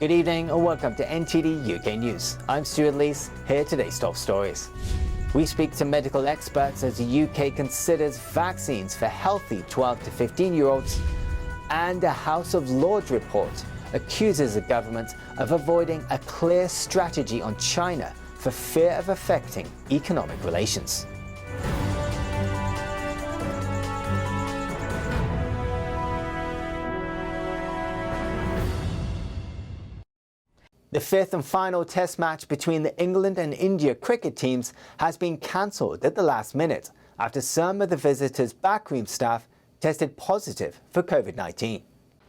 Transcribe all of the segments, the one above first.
Good evening and welcome to NTD UK News. I'm Stuart Lees, here are today's top stories. We speak to medical experts as the UK considers vaccines for healthy 12 to 15-year-olds, and a House of Lords report accuses the government of avoiding a clear strategy on China for fear of affecting economic relations. The fifth and final test match between the England and India cricket teams has been cancelled at the last minute after some of the visitors' backroom staff tested positive for COVID-19.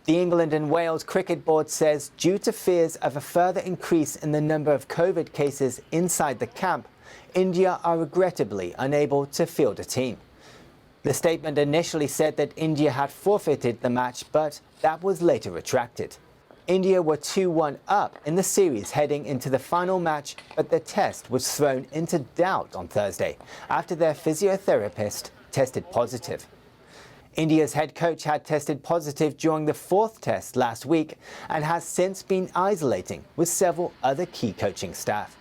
The England and Wales Cricket Board says due to fears of a further increase in the number of COVID cases inside the camp, India are regrettably unable to field a team. The statement initially said that India had forfeited the match, but that was later retracted. India were 2-1 up in the series heading into the final match, but the test was thrown into doubt on Thursday after their physiotherapist tested positive. India's head coach had tested positive during the fourth test last week and has since been isolating with several other key coaching staff.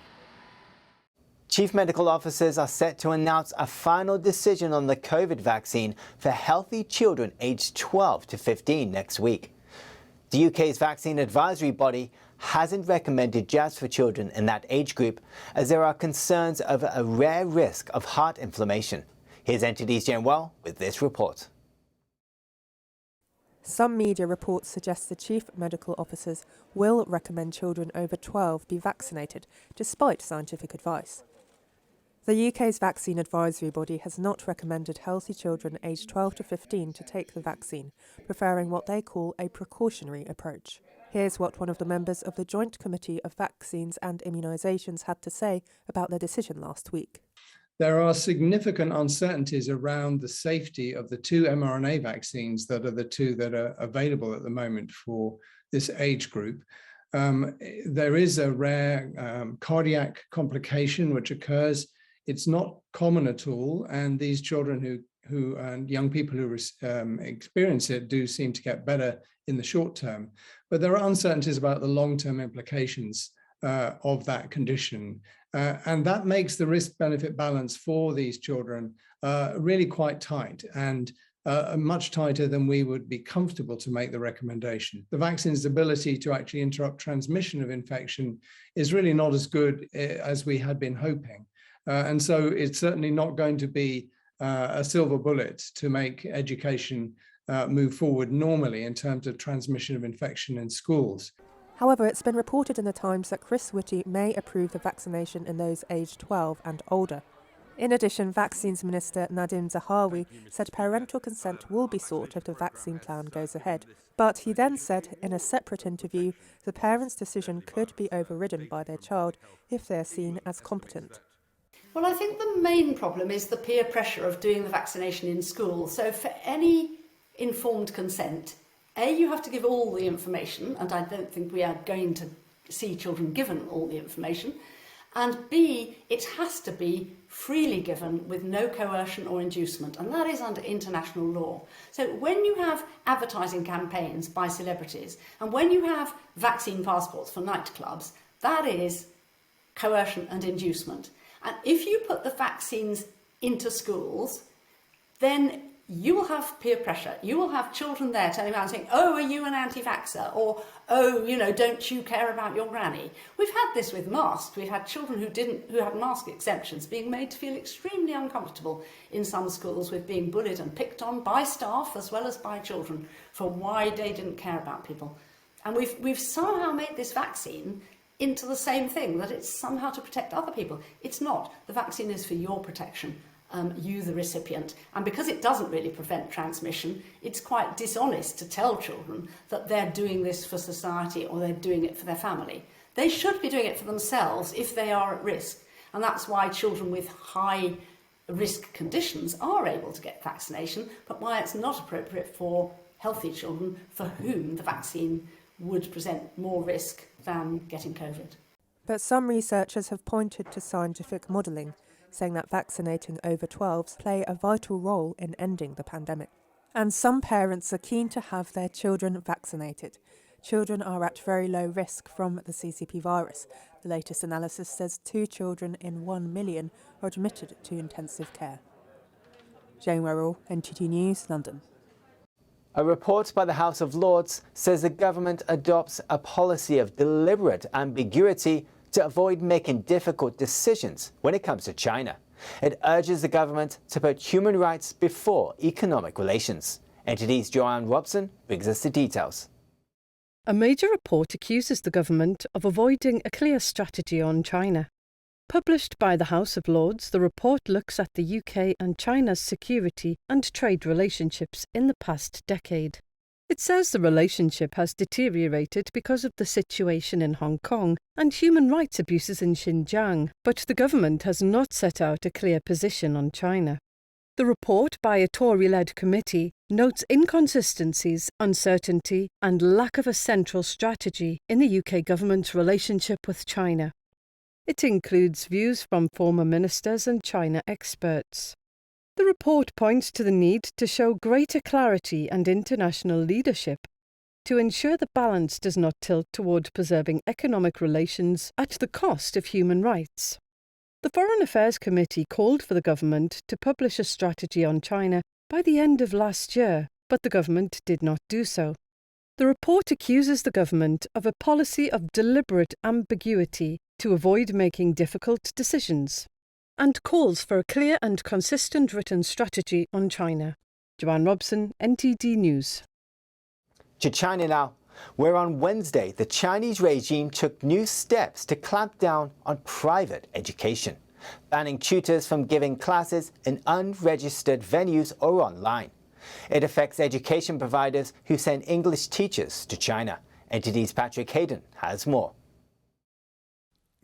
Chief medical officers are set to announce a final decision on the COVID vaccine for healthy children aged 12 to 15 next week. The UK's vaccine advisory body hasn't recommended jabs for children in that age group as there are concerns over a rare risk of heart inflammation. Here's NTD's Jen Well with this report. Some media reports suggest the chief medical officers will recommend children over 12 be vaccinated, despite scientific advice. The UK's vaccine advisory body has not recommended healthy children aged 12 to 15 to take the vaccine, preferring what they call a precautionary approach. Here's what one of the members of the Joint Committee of Vaccines and Immunisations had to say about their decision last week. There are significant uncertainties around the safety of the two mRNA vaccines that are the two that are available at the moment for this age group. There is a rare cardiac complication which occurs. It's not common at all, and these children who and young people who experience it do seem to get better in the short term. But there are uncertainties about the long-term implications of that condition. And that makes the risk-benefit balance for these children really quite tight and much tighter than we would be comfortable to make the recommendation. The vaccine's ability to actually interrupt transmission of infection is really not as good as we had been hoping. And so it's certainly not going to be a silver bullet to make education move forward normally in terms of transmission of infection in schools. However, it's been reported in the Times that Chris Whitty may approve the vaccination in those aged 12 and older. In addition, Vaccines Minister Nadhim Zahawi said parental consent will be sought if the vaccine plan goes ahead. But he then said in a separate interview the parents' decision could be overridden by their child if they are seen as competent. Well, I think the main problem is the peer pressure of doing the vaccination in school. So for any informed consent, A, you have to give all the information, and I don't think we are going to see children given all the information. And B, it has to be freely given with no coercion or inducement, and that is under international law. So when you have advertising campaigns by celebrities, and when you have vaccine passports for nightclubs, that is coercion and inducement. And if you put the vaccines into schools, then you will have peer pressure. You will have children there turning around saying, oh, are you an anti-vaxxer? Or, oh, don't you care about your granny? We've had this with masks. We've had children who had mask exemptions being made to feel extremely uncomfortable in some schools with being bullied and picked on by staff as well as by children for why they didn't care about people. And we've somehow made this vaccine into the same thing, that it's somehow to protect other people. It's not. The vaccine is for your protection, you the recipient. And because it doesn't really prevent transmission, it's quite dishonest to tell children that they're doing this for society or they're doing it for their family. They should be doing it for themselves if they are at risk. And that's why children with high risk conditions are able to get vaccination, but why it's not appropriate for healthy children for whom the vaccine would present more risk than getting COVID. But some researchers have pointed to scientific modelling, saying that vaccinating over 12s play a vital role in ending the pandemic. And some parents are keen to have their children vaccinated. Children are at very low risk from the CCP virus. The latest analysis says 2 children in 1 million are admitted to intensive care. Jane Werrell, NTD News, London. A report by the House of Lords says the government adopts a policy of deliberate ambiguity to avoid making difficult decisions when it comes to China. It urges the government to put human rights before economic relations. NTD's Joanne Robson brings us the details. A major report accuses the government of avoiding a clear strategy on China. Published by the House of Lords, the report looks at the UK and China's security and trade relationships in the past decade. It says the relationship has deteriorated because of the situation in Hong Kong and human rights abuses in Xinjiang, but the government has not set out a clear position on China. The report by a Tory-led committee notes inconsistencies, uncertainty and lack of a central strategy in the UK government's relationship with China. It includes views from former ministers and China experts. The report points to the need to show greater clarity and international leadership to ensure the balance does not tilt toward preserving economic relations at the cost of human rights. The Foreign Affairs Committee called for the government to publish a strategy on China by the end of last year, but the government did not do so. The report accuses the government of a policy of deliberate ambiguity to avoid making difficult decisions, and calls for a clear and consistent written strategy on China. Joanne Robson, NTD News. To China now, where on Wednesday the Chinese regime took new steps to clamp down on private education, banning tutors from giving classes in unregistered venues or online. It affects education providers who send English teachers to China. NTD's Patrick Hayden has more.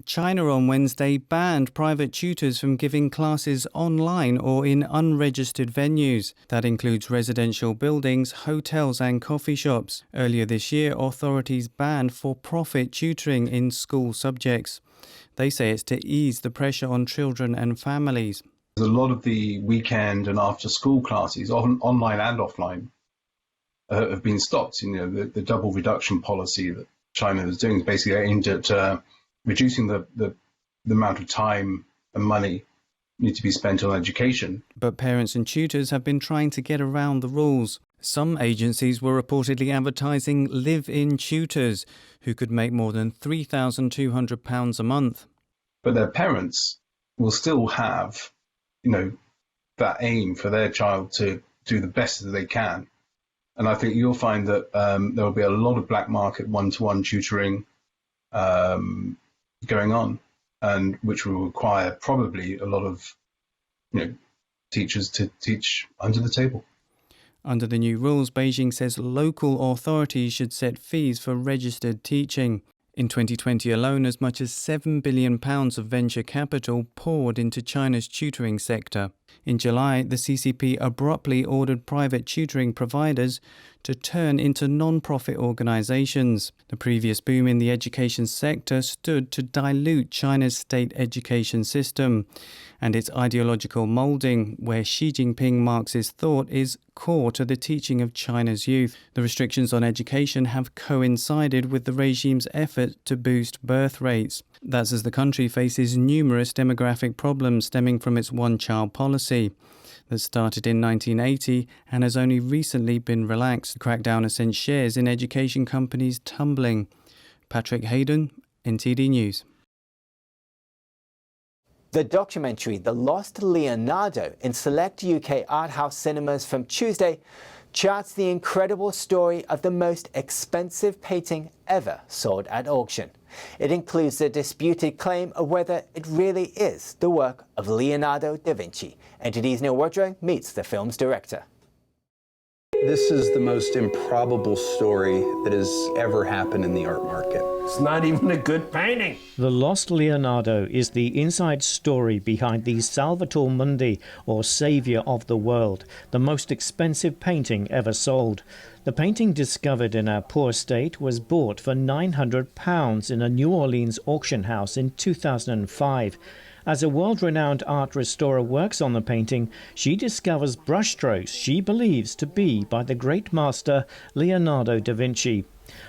China on Wednesday banned private tutors from giving classes online or in unregistered venues. That includes residential buildings, hotels and coffee shops. Earlier this year, authorities banned for-profit tutoring in school subjects. They say it's to ease the pressure on children and families. A lot of the weekend and after-school classes, online and offline, have been stopped. The double reduction policy that China is doing is basically aimed at reducing the amount of time and money need to be spent on education. But parents and tutors have been trying to get around the rules. Some agencies were reportedly advertising live-in tutors who could make more than £3,200 a month. But their parents will still have, that aim for their child to do the best that they can. And I think you'll find that there will be a lot of black market one-to-one tutoring going on, and which will require probably a lot of teachers to teach under the table. Under the new rules, Beijing says local authorities should set fees for registered teaching. In 2020 alone, as much as £7 billion of venture capital poured into China's tutoring sector. In July, the CCP abruptly ordered private tutoring providers to turn into non-profit organizations. The previous boom in the education sector stood to dilute China's state education system, and its ideological molding, where Xi Jinping marks his thought, is core to the teaching of China's youth. The restrictions on education have coincided with the regime's effort to boost birth rates. That's as the country faces numerous demographic problems stemming from its one-child policy that started in 1980 and has only recently been relaxed. The crackdown has sent shares in education companies tumbling. Patrick Hayden, NTD News. The documentary The Lost Leonardo in select UK art house cinemas from Tuesday charts the incredible story of the most expensive painting ever sold at auction. It includes the disputed claim of whether it really is the work of Leonardo da Vinci. NTD's Neil Woodrow meets the film's director. This is the most improbable story that has ever happened in the art market. It's not even a good painting. The Lost Leonardo is the inside story behind the Salvator Mundi, or Saviour of the World, the most expensive painting ever sold. The painting, discovered in a poor state, was bought for £900 in a New Orleans auction house in 2005. As a world-renowned art restorer works on the painting, she discovers brushstrokes she believes to be by the great master Leonardo da Vinci.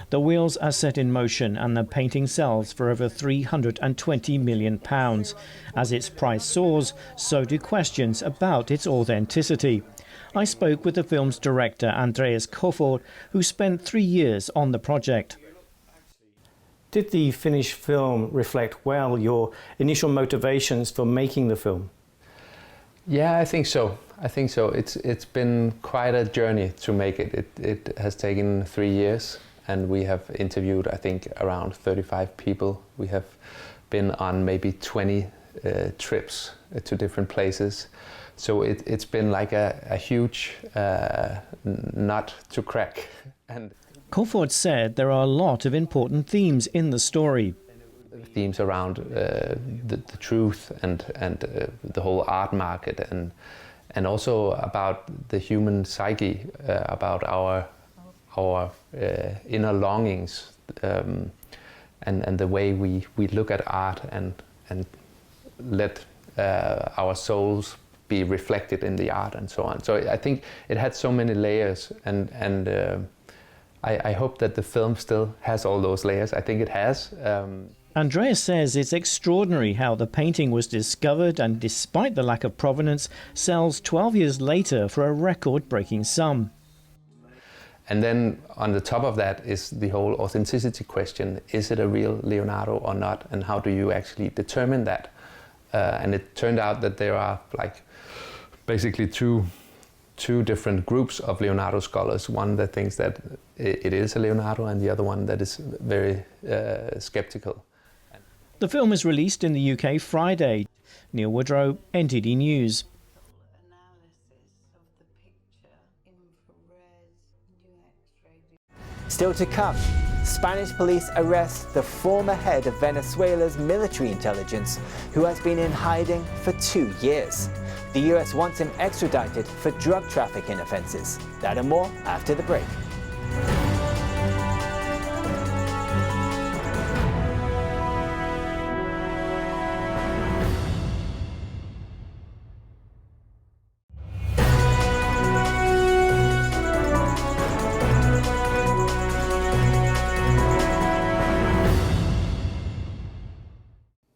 The wheels are set in motion and the painting sells for over £320 million. As its price soars, so do questions about its authenticity. I spoke with the film's director, Andreas Kofod, who spent 3 years on the project. Did the finished film reflect well your initial motivations for making the film? Yeah, I think so. It's been quite a journey to make it. It has taken 3 years, and we have interviewed, I think, around 35 people. We have been on maybe 20 trips to different places. So it's been like a huge nut to crack. And Kofod said there are a lot of important themes in the story. Themes around the truth and the whole art market, and also about the human psyche, about our inner longings, and the way we look at art and let our souls be reflected in the art and so on. So I think it had so many layers, and I hope that the film still has all those layers. I think it has. Andreas says it's extraordinary how the painting was discovered and, despite the lack of provenance, sells 12 years later for a record-breaking sum. And then on the top of that is the whole authenticity question. Is it a real Leonardo or not? And how do you actually determine that? And it turned out that there are basically two different groups of Leonardo scholars. One that thinks that it is a Leonardo, and the other one that is very skeptical. The film is released in the UK Friday. Neil Woodrow, NTD News. Still to come, Spanish police arrest the former head of Venezuela's military intelligence, who has been in hiding for 2 years. The US wants him extradited for drug trafficking offences. That and more after the break.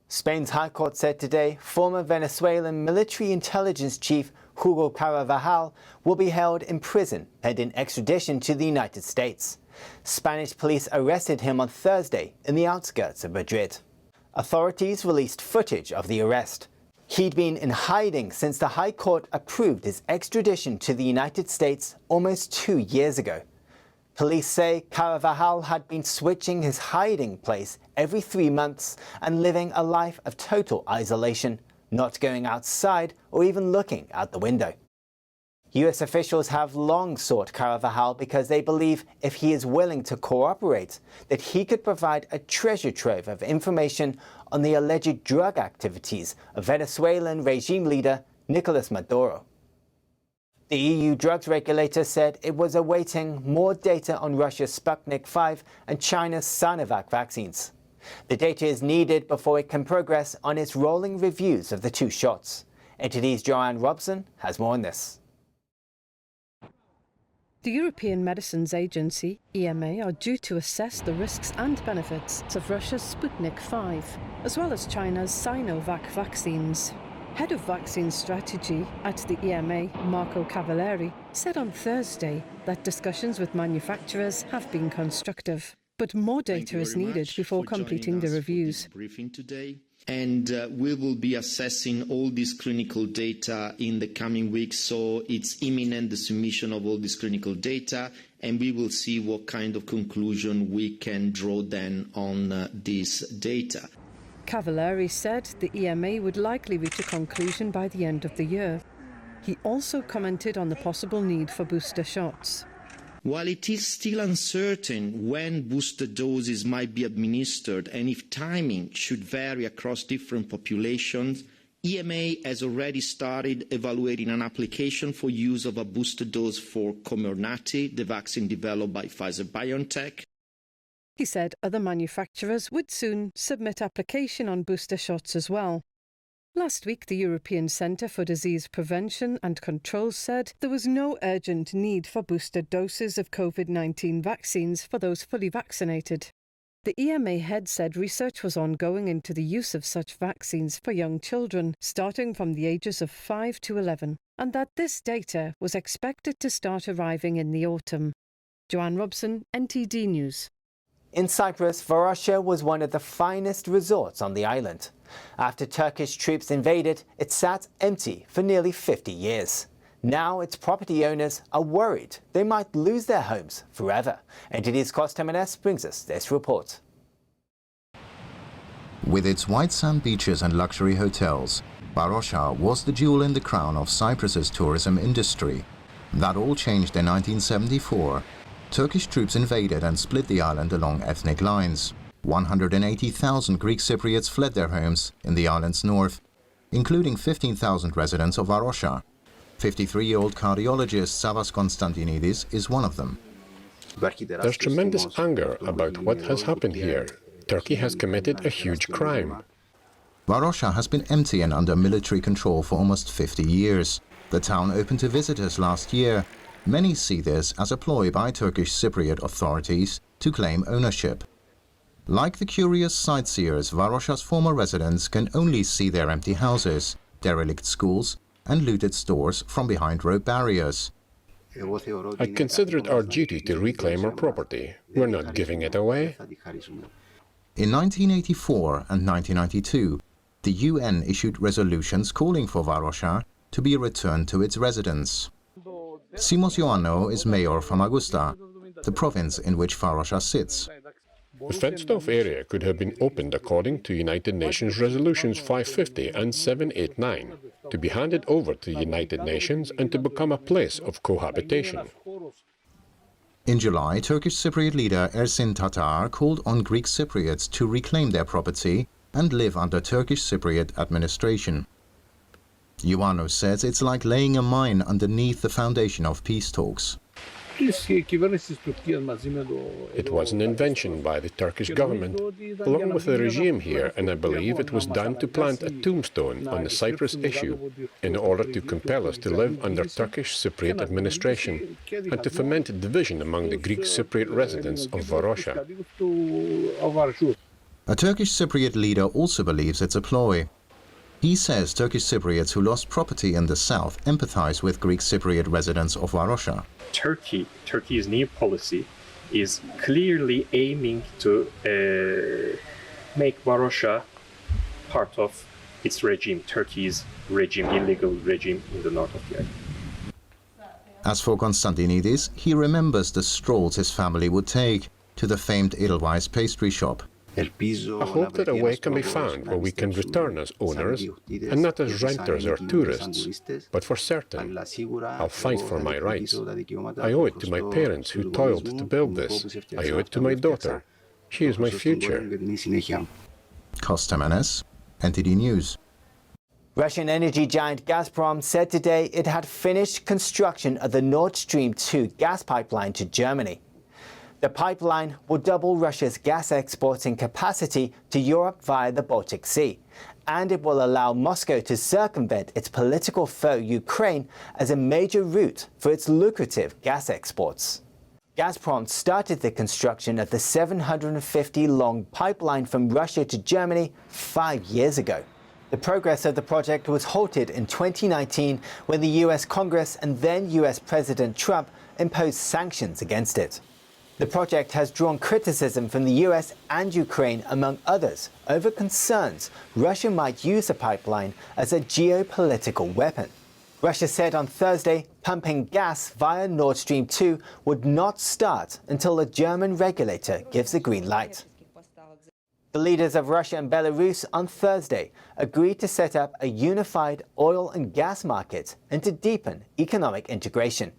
Spain's High Court said today former Venezuelan military intelligence chief Hugo Carvajal will be held in prison pending extradition to the United States. Spanish police arrested him on Thursday in the outskirts of Madrid. Authorities released footage of the arrest. He'd been in hiding since the High Court approved his extradition to the United States almost 2 years ago. Police say Carvajal had been switching his hiding place every 3 months and living a life of total isolation, not going outside or even looking out the window. US officials have long sought Carvajal because they believe if he is willing to cooperate, that he could provide a treasure trove of information on the alleged drug activities of Venezuelan regime leader Nicolas Maduro. The EU drugs regulator said it was awaiting more data on Russia's Sputnik V and China's Sinovac vaccines. The data is needed before it can progress on its rolling reviews of the 2 shots. NTD's Joanne Robson has more on this. The European Medicines Agency, EMA, are due to assess the risks and benefits of Russia's Sputnik V, as well as China's Sinovac vaccines. Head of Vaccine Strategy at the EMA, Marco Cavalieri, said on Thursday that discussions with manufacturers have been constructive, but more data is needed before completing the reviews. And we will be assessing all this clinical data in the coming weeks, so it's imminent, the submission of all this clinical data, and we will see what kind of conclusion we can draw then on this data. Cavalieri said the EMA would likely reach a conclusion by the end of the year. He also commented on the possible need for booster shots. While it is still uncertain when booster doses might be administered and if timing should vary across different populations, EMA has already started evaluating an application for use of a booster dose for Comirnaty, the vaccine developed by Pfizer-BioNTech. He said other manufacturers would soon submit application on booster shots as well. Last week, the European Centre for Disease Prevention and Control said there was no urgent need for booster doses of COVID-19 vaccines for those fully vaccinated. The EMA head said research was ongoing into the use of such vaccines for young children, starting from the ages of 5 to 11, and that this data was expected to start arriving in the autumn. Joanne Robson, NTD News. In Cyprus, Varosha was one of the finest resorts on the island. After Turkish troops invaded, it sat empty for nearly 50 years. Now its property owners are worried they might lose their homes forever. NTD's Kostas Menes brings us this report. With its white sand beaches and luxury hotels, Varosha was the jewel in the crown of Cyprus's tourism industry. That all changed in 1974. Turkish troops invaded and split the island along ethnic lines. 180,000 Greek Cypriots fled their homes in the island's north, including 15,000 residents of Varosha. 53-year-old cardiologist Savas Konstantinidis is one of them. There's tremendous anger about what has happened here. Turkey has committed a huge crime. Varosha has been empty and under military control for almost 50 years. The town opened to visitors last year. Many see this as a ploy by Turkish Cypriot authorities to claim ownership. Like the curious sightseers, Varosha's former residents can only see their empty houses, derelict schools, and looted stores from behind rope barriers. I consider it our duty to reclaim our property. We're not giving it away. In 1984 and 1992, the UN issued resolutions calling for Varosha to be returned to its residents. Simos Ioannou is mayor of Famagusta, the province in which Varosha sits. The fenced-off area could have been opened according to United Nations Resolutions 550 and 789, to be handed over to the United Nations and to become a place of cohabitation. In July, Turkish Cypriot leader Ersin Tatar called on Greek Cypriots to reclaim their property and live under Turkish Cypriot administration. Ioannou says it's like laying a mine underneath the foundation of peace talks. It was an invention by the Turkish government, along with the regime here, and I believe it was done to plant a tombstone on the Cyprus issue in order to compel us to live under Turkish Cypriot administration and to foment division among the Greek Cypriot residents of Varosha. A Turkish Cypriot leader also believes it's a ploy. He says Turkish Cypriots who lost property in the south empathize with Greek Cypriot residents of Varosha. Turkey's new policy is clearly aiming to make Varosha part of its regime, Turkey's regime, illegal regime in the north of the island. As for Konstantinidis, he remembers the strolls his family would take to the famed Edelweiss pastry shop. I hope that a way can be found where we can return as owners and not as renters or tourists, but for certain, I'll fight for my rights. I owe it to my parents who toiled to build this. I owe it to my daughter. She is my future. Kostas Menes, NTD News. Russian energy giant Gazprom said today it had finished construction of the Nord Stream 2 gas pipeline to Germany. The pipeline will double Russia's gas exporting capacity to Europe via the Baltic Sea, and it will allow Moscow to circumvent its political foe Ukraine as a major route for its lucrative gas exports. Gazprom started the construction of the 750-long pipeline from Russia to Germany 5 years ago. The progress of the project was halted in 2019 when the US Congress and then US President Trump imposed sanctions against it. The project has drawn criticism from the US and Ukraine, among others, over concerns Russia might use the pipeline as a geopolitical weapon. Russia said on Thursday pumping gas via Nord Stream 2 would not start until the German regulator gives the green light. The leaders of Russia and Belarus on Thursday agreed to set up a unified oil and gas market and to deepen economic integration.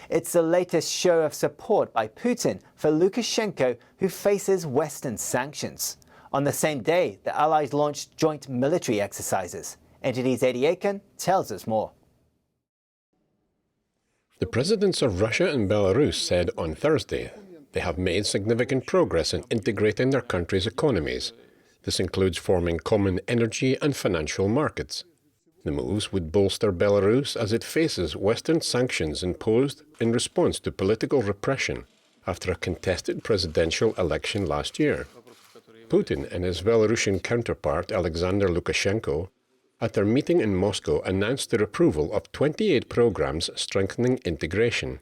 It's the latest show of support by Putin for Lukashenko, who faces Western sanctions. On the same day, the allies launched joint military exercises. NTD's Eddie Aiken tells us more. The presidents of Russia and Belarus said on Thursday they have made significant progress in integrating their countries' economies. This includes forming common energy and financial markets. The moves would bolster Belarus as it faces Western sanctions imposed in response to political repression after a contested presidential election last year. Putin and his Belarusian counterpart Alexander Lukashenko, at their meeting in Moscow, announced their approval of 28 programs strengthening integration.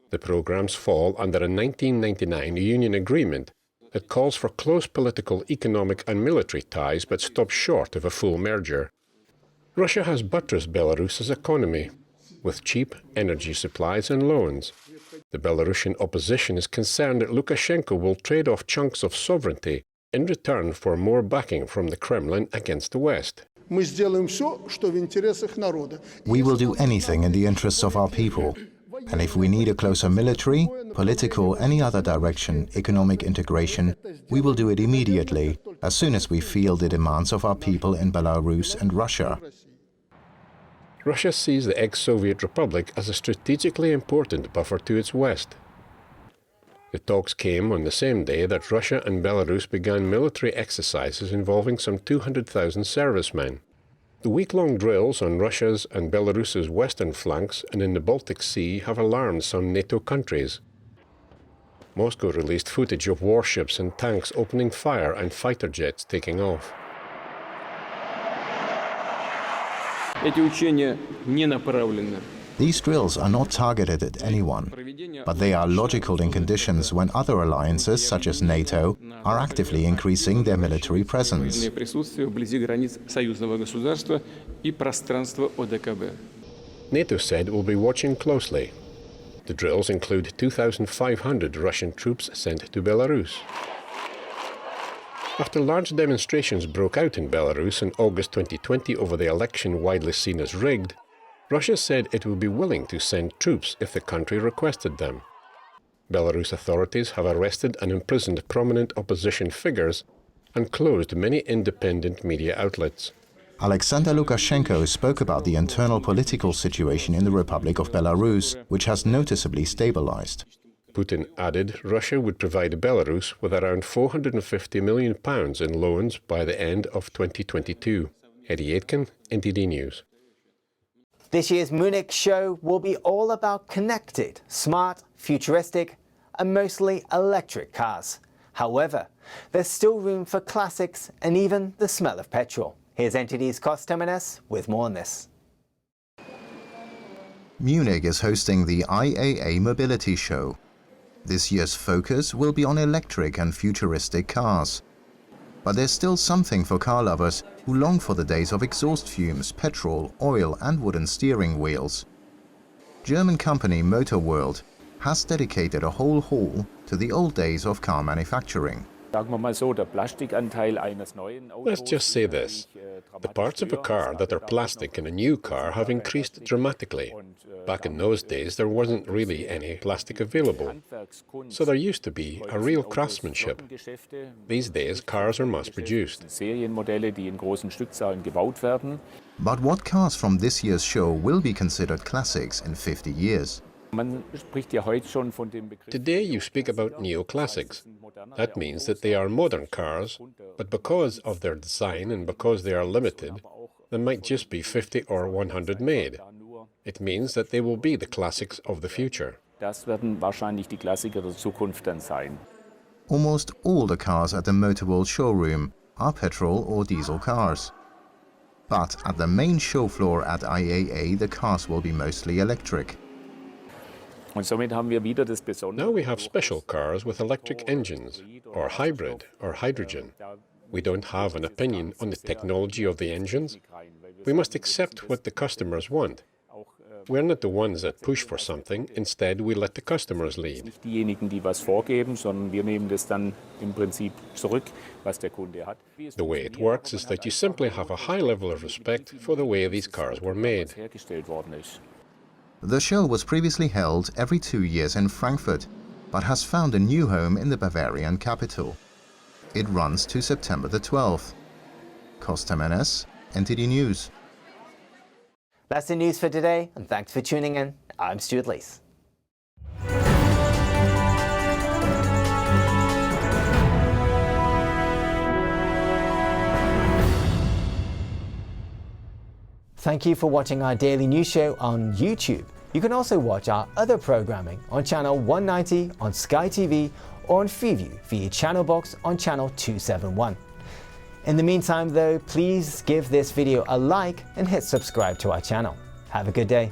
The programs fall under a 1999 union agreement that calls for close political, economic and military ties but stops short of a full merger. Russia has buttressed Belarus's economy with cheap energy supplies and loans. The Belarusian opposition is concerned that Lukashenko will trade off chunks of sovereignty in return for more backing from the Kremlin against the West. We will do anything in the interests of our people. And if we need a closer military, political, any other direction, economic integration, we will do it immediately, as soon as we feel the demands of our people in Belarus and Russia. Russia sees the ex-Soviet Republic as a strategically important buffer to its west. The talks came on the same day that Russia and Belarus began military exercises involving some 200,000 servicemen. The week-long drills on Russia's and Belarus's western flanks and in the Baltic Sea have alarmed some NATO countries. Moscow released footage of warships and tanks opening fire and fighter jets taking off. These drills are not targeted at anyone, but they are logical in conditions when other alliances, such as NATO, are actively increasing their military presence. NATO said it will be watching closely. The drills include 2,500 Russian troops sent to Belarus. After large demonstrations broke out in Belarus in August 2020 over the election widely seen as rigged, Russia said it would be willing to send troops if the country requested them. Belarus authorities have arrested and imprisoned prominent opposition figures and closed many independent media outlets. Alexander Lukashenko spoke about the internal political situation in the Republic of Belarus, which has noticeably stabilized. Putin added Russia would provide Belarus with around £450 million in loans by the end of 2022. Eddie Aitken, NTD News. This year's Munich show will be all about connected, smart, futuristic, and mostly electric cars. However, there's still room for classics and even the smell of petrol. Here's NTD's Cost Terminus with more on this. Munich is hosting the IAA Mobility Show. This year's focus will be on electric and futuristic cars. But there's still something for car lovers who long for the days of exhaust fumes, petrol, oil and wooden steering wheels. German company Motor World has dedicated a whole hall to the old days of car manufacturing. Let's just say this. The parts of a car that are plastic in a new car have increased dramatically. Back in those days, there wasn't really any plastic available. So there used to be a real craftsmanship. These days, cars are mass-produced. But what cars from this year's show will be considered classics in 50 years? Today you speak about neoclassics. That means that they are modern cars, but because of their design and because they are limited, there might just be 50 or 100 made. It means that they will be the classics of the future. Almost all the cars at the Motor World showroom are petrol or diesel cars. But at the main show floor at IAA, the cars will be mostly electric. Now we have special cars with electric engines, or hybrid, or hydrogen. We don't have an opinion on the technology of the engines. We must accept what the customers want. We're not the ones that push for something, instead we let the customers lead. The way it works is that you simply have a high level of respect for the way these cars were made. The show was previously held every 2 years in Frankfurt, but has found a new home in the Bavarian capital. It runs to September the 12th. Cost Terminus, NTD News. That's the news for today, and thanks for tuning in. I'm Stuart Lees. Thank you for watching our daily news show on YouTube. You can also watch our other programming on channel 190 on Sky TV or on Freeview via channel box on channel 271. In the meantime though, please give this video a like and hit subscribe to our channel. Have a good day.